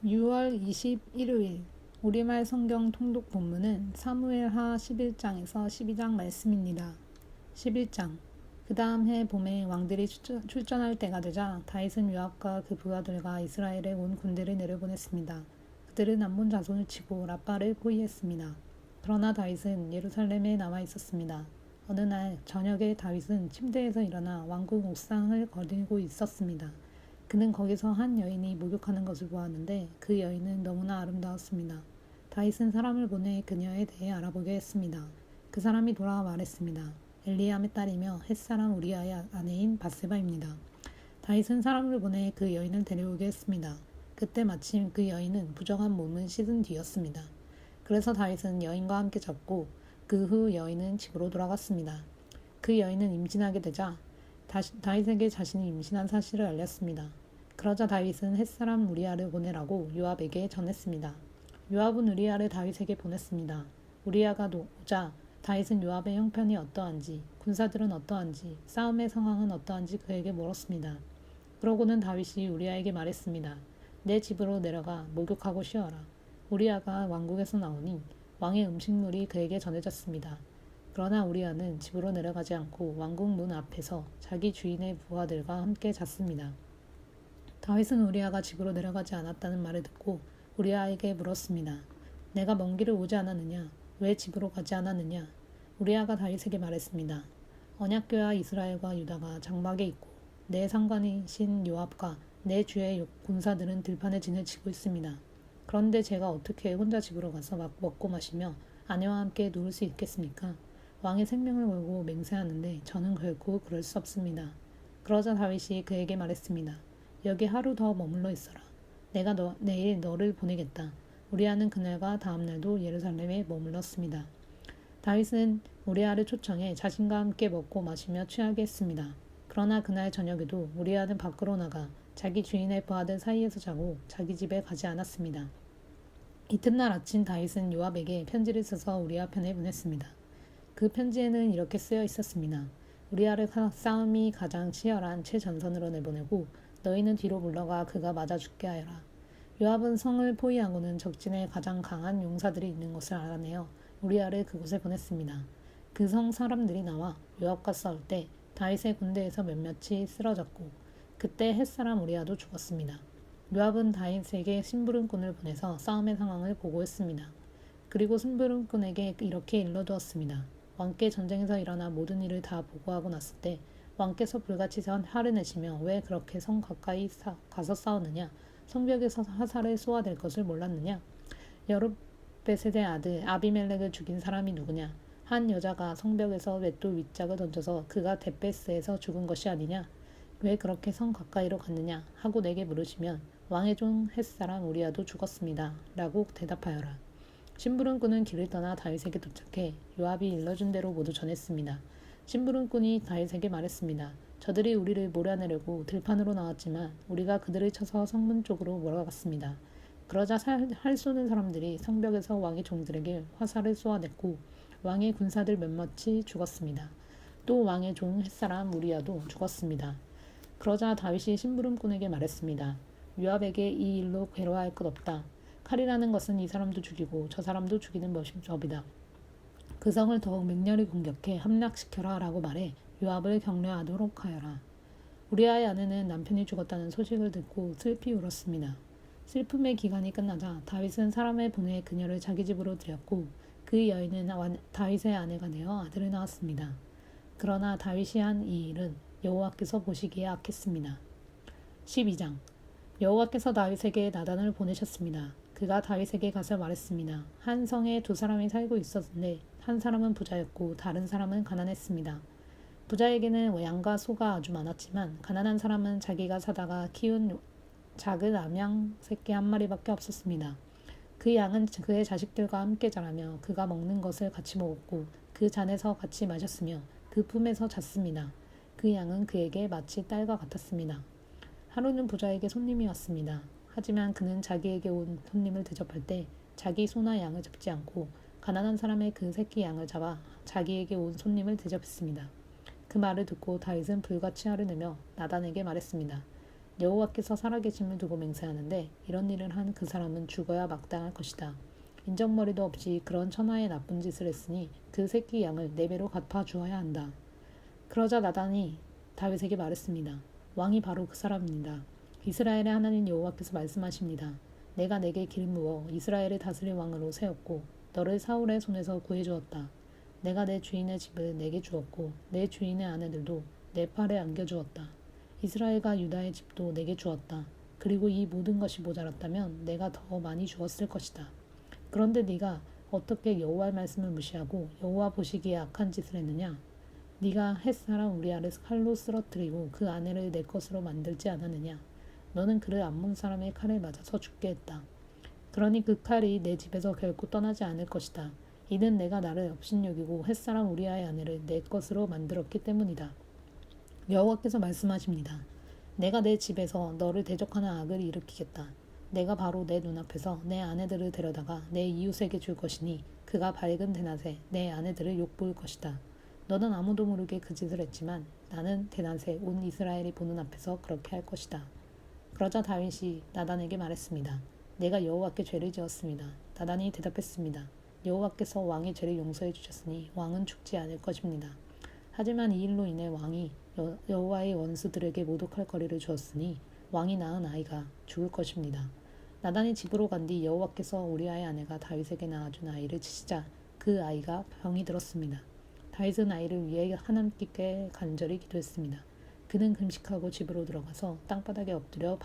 6월 21일 우리말 성경 통독 본문은 사무엘하 11장에서 12장 말씀입니다. 11장 그 다음 해 봄에 왕들이 출전할 때가 되자 다윗은 요압과 그 부하들과 이스라엘의 온 군대를 내려보냈습니다. 그들은 암몬 자손을 치고 라빠를 포위했습니다. 그러나 다윗은 예루살렘에 남아 있었습니다. 어느 날 저녁에 다윗은 침대에서 일어나 왕궁 옥상을 거닐고 있었습니다. 그는 거기서 한 여인이 목욕하는 것을 보았는데 그 여인은 너무나 아름다웠습니다. 다윗은 사람을 보내 그녀에 대해 알아보게 했습니다. 그 사람이 돌아와 말했습니다. 엘리암의 딸이며 햇사람 우리아의 아내인 밧세바입니다. 다윗은 사람을 보내 그 여인을 데려오게 했습니다. 그때 마침 그 여인은 부정한 몸을 씻은 뒤였습니다. 그래서 다윗은 여인과 함께 잡고 그 후 여인은 집으로 돌아갔습니다. 그 여인은 임신하게 되자 다윗에게 자신이 임신한 사실을 알렸습니다. 그러자 다윗은 햇사람 우리아를 보내라고 요압에게 전했습니다. 요압은 우리아를 다윗에게 보냈습니다. 우리아가 오자 다윗은 요압의 형편이 어떠한지, 군사들은 어떠한지, 싸움의 상황은 어떠한지 그에게 물었습니다. 그러고는 다윗이 우리아에게 말했습니다. 내 집으로 내려가 목욕하고 쉬어라. 우리아가 왕궁에서 나오니 왕의 음식물이 그에게 전해졌습니다. 그러나 우리아는 집으로 내려가지 않고 왕궁 문 앞에서 자기 주인의 부하들과 함께 잤습니다. 다윗은 우리아가 집으로 내려가지 않았다는 말을 듣고 우리아에게 물었습니다. 내가 먼 길을 오지 않았느냐? 왜 집으로 가지 않았느냐? 우리아가 다윗에게 말했습니다. 언약궤와 이스라엘과 유다가 장막에 있고 내 상관이신 요압과 내 주의 군사들은 들판에 진을 치고 있습니다. 그런데 제가 어떻게 혼자 집으로 가서 먹고 마시며 아내와 함께 누울 수 있겠습니까? 왕의 생명을 걸고 맹세하는데 저는 결코 그럴 수 없습니다. 그러자 다윗이 그에게 말했습니다. 여기 하루 더 머물러 있어라. 내가 내일 너를 보내겠다. 우리아는 그날과 다음 날도 예루살렘에 머물렀습니다. 다윗은 우리아를 초청해 자신과 함께 먹고 마시며 취하게 했습니다. 그러나 그날 저녁에도 우리아는 밖으로 나가 자기 주인의 부하들 사이에서 자고 자기 집에 가지 않았습니다. 이튿날 아침 다윗은 요압에게 편지를 써서 우리아 편에 보냈습니다. 그 편지에는 이렇게 쓰여 있었습니다. 우리아를 싸움이 가장 치열한 최전선으로 내보내고 너희는 뒤로 물러가 그가 맞아 죽게 하여라. 요압은 성을 포위하고는 적진에 가장 강한 용사들이 있는 것을 알아내어 우리아를 그곳에 보냈습니다. 그 성 사람들이 나와 요압과 싸울 때 다윗의 군대에서 몇몇이 쓰러졌고 그때 햇사람 우리아도 죽었습니다. 요압은 다윗에게 심부름꾼을 보내서 싸움의 상황을 보고했습니다. 그리고 심부름꾼에게 이렇게 일러두었습니다. 왕께 전쟁에서 일어난 모든 일을 다 보고하고 났을 때 왕께서 불같이 화를 내시며 왜 그렇게 성 가까이 가서 싸우느냐? 성벽에서 화살을 쏘아댈 것을 몰랐느냐? 여룻베셋의 아들 아비멜렉을 죽인 사람이 누구냐? 한 여자가 성벽에서 맷돌 윗짝을 던져서 그가 데베스에서 죽은 것이 아니냐? 왜 그렇게 성 가까이로 갔느냐? 하고 내게 물으시면 왕의 종 햇사람 우리아도 죽었습니다. 라고 대답하여라. 심부름꾼은 길을 떠나 다윗에게 도착해 요압이 일러준 대로 모두 전했습니다. 심부름꾼이 다윗에게 말했습니다. 저들이 우리를 몰아내려고 들판으로 나왔지만 우리가 그들을 쳐서 성문 쪽으로 몰아갔습니다. 그러자 활 쏘는 사람들이 성벽에서 왕의 종들에게 화살을 쏘아냈고 왕의 군사들 몇몇이 죽었습니다. 또 왕의 종 햇사람 우리아도 죽었습니다. 그러자 다윗이 심부름꾼에게 말했습니다. 요압에게 이 일로 괴로워할 것 없다. 칼이라는 것은 이 사람도 죽이고 저 사람도 죽이는 법이다. 그 성을 더욱 맹렬히 공격해 함락시켜라 라고 말해 요압을 격려하도록 하여라. 우리아의 아내는 남편이 죽었다는 소식을 듣고 슬피 울었습니다. 슬픔의 기간이 끝나자 다윗은 사람을 보내 그녀를 자기 집으로 들였고 그 여인은 다윗의 아내가 되어 아들을 낳았습니다. 그러나 다윗이 한 이 일은 여호와께서 보시기에 악했습니다. 12장 여호와께서 다윗에게 나단을 보내셨습니다. 그가 다윗에게 가서 말했습니다. 한 성에 두 사람이 살고 있었는데 한 사람은 부자였고 다른 사람은 가난했습니다. 부자에게는 양과 소가 아주 많았지만 가난한 사람은 자기가 사다가 키운 작은 암양 새끼 한 마리밖에 없었습니다. 그 양은 그의 자식들과 함께 자라며 그가 먹는 것을 같이 먹었고 그 잔에서 같이 마셨으며 그 품에서 잤습니다. 그 양은 그에게 마치 딸과 같았습니다. 하루는 부자에게 손님이 왔습니다. 하지만 그는 자기에게 온 손님을 대접할 때 자기 소나 양을 잡지 않고 가난한 사람의 그 새끼 양을 잡아 자기에게 온 손님을 대접했습니다. 그 말을 듣고 다윗은 불같이 화를 내며 나단에게 말했습니다. 여호와께서 살아계심을 두고 맹세하는데 이런 일을 한 그 사람은 죽어야 마땅할 것이다. 인정머리도 없이 그런 천하의 나쁜 짓을 했으니 그 새끼 양을 4배로 갚아 주어야 한다. 그러자 나단이 다윗에게 말했습니다. 왕이 바로 그 사람입니다. 이스라엘의 하나님 여호와께서 말씀하십니다. 내가 내게 길무어 이스라엘을 다스릴 왕으로 세웠고 너를 사울의 손에서 구해주었다. 내가 내 주인의 집을 내게 주었고 내 주인의 아내들도 내 팔에 안겨주었다. 이스라엘과 유다의 집도 내게 주었다. 그리고 이 모든 것이 모자랐다면 내가 더 많이 주었을 것이다. 그런데 네가 어떻게 여호와의 말씀을 무시하고 여호와 보시기에 악한 짓을 했느냐? 네가 햇사람 우리아를 칼로 쓰러뜨리고 그 아내를 내 것으로 만들지 않았느냐? 너는 그를 암몬 사람의 칼에 맞아서 죽게 했다. 그러니 그 칼이 내 집에서 결코 떠나지 않을 것이다. 이는 내가 나를 업신여기고 햇사람 우리아의 아내를 내 것으로 만들었기 때문이다. 여호와께서 말씀하십니다. 내가 내 집에서 너를 대적하는 악을 일으키겠다. 내가 바로 내 눈앞에서 내 아내들을 데려다가 내 이웃에게 줄 것이니 그가 밝은 대낮에 내 아내들을 욕볼 것이다. 너는 아무도 모르게 그 짓을 했지만 나는 대낮에 온 이스라엘이 보는 앞에서 그렇게 할 것이다. 그러자 다윗이 나단에게 말했습니다. 내가 여호와께 죄를 지었습니다. 나단이 대답했습니다. 여호와께서 왕의 죄를 용서해 주셨으니 왕은 죽지 않을 것입니다. 하지만 이 일로 인해 왕이 여호와의 원수들에게 모독할 거리를 주었으니 왕이 낳은 아이가 죽을 것입니다. 나단이 집으로 간 뒤 여호와께서 우리아의 아내가 다윗에게 낳아준 아이를 치시자 그 아이가 병이 들었습니다. 다윗은 아이를 위해 하나님께 간절히 기도했습니다. 그는 금식하고 집으로 들어가서 땅바닥에 엎드려